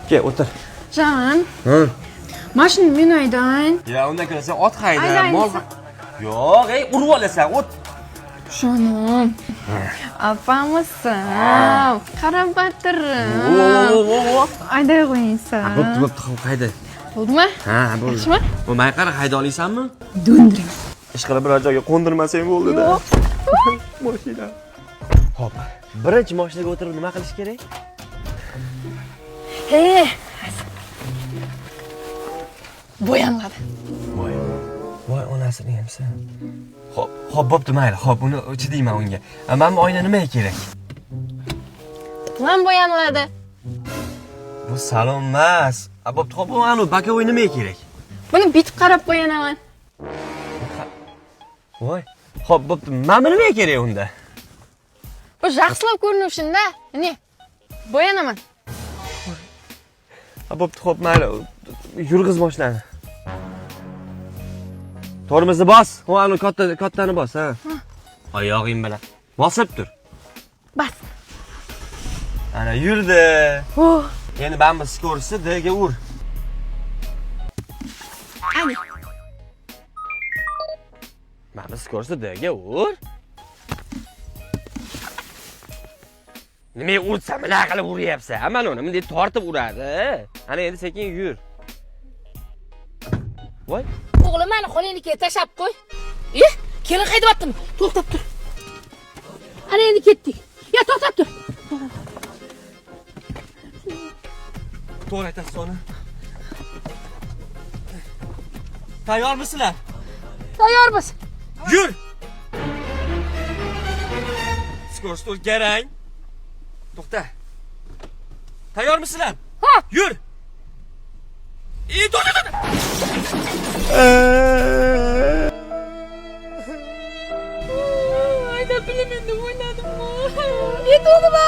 Gel o'tir. Can. Ha. Mashina men aydan. Ya undan ko'ra sen ot hayda, Aydan. mol. Yo'q, urib olasan, o't. Shonim. Apamisan. Qarab batirim. Ayday qo'yingsan. Bo'pti, hayda. Bo'ldimi? Ha, bo'ldi. Yaxshimi? Bo'lmay qara, hayda olaysanmi? Do'ndiring. Ish qilib biror joyga qo'ndirmasang bo'ldi-da. Mashina. Xo'p, birinchi mashinaga o'tirib nima qilish kerak? Bo'yanladi. Voy, onasini hamsa. Xo'p, bo'pti, mayli. Xo'p, uni chidayman unga. Mana bu oyna nimaga kerak? Plan bo'yanladi. Bu salon emas. Bo'pti, xo'p, anu bakovoy nimaga kerak? Buni bitib qarab qo'yanaman. Voy. Xo'p, bo'pti. Mana bu nimaga kerak unda? Bu yaxshilab ko'rinishida. Ne? Bo'yanaman. Bo'pti, xo'p, mayli. Yurg'iz mashinani. Tormozni bos. Anu kattani bos, ha. Oyog'ing bilan. Bosib tur. Bas. Ana yurdi. Endi bambi skorisi D'ga ur. Ani. Bambi skorisi D'ga ur. Nima urtsam, nima qilib uryapsan? Mana uni bunday tortib uradi. Ana endi sekin yur. Voy. O'g'lim meni qo'lingga tashab qo'y. Kelin haydayaptimi? To'xtab tur. Ana endi ketdik. Ya to'xtab tur. To'g'ri aytasiz ona. Tayyormisizlar? Tayyormiz. Yur. Skors garang. To'xta. Tayyormisizlar? Ha. Yur. To'xta. Ayda bilim endi o'ynadim. Yetuvdi-mi?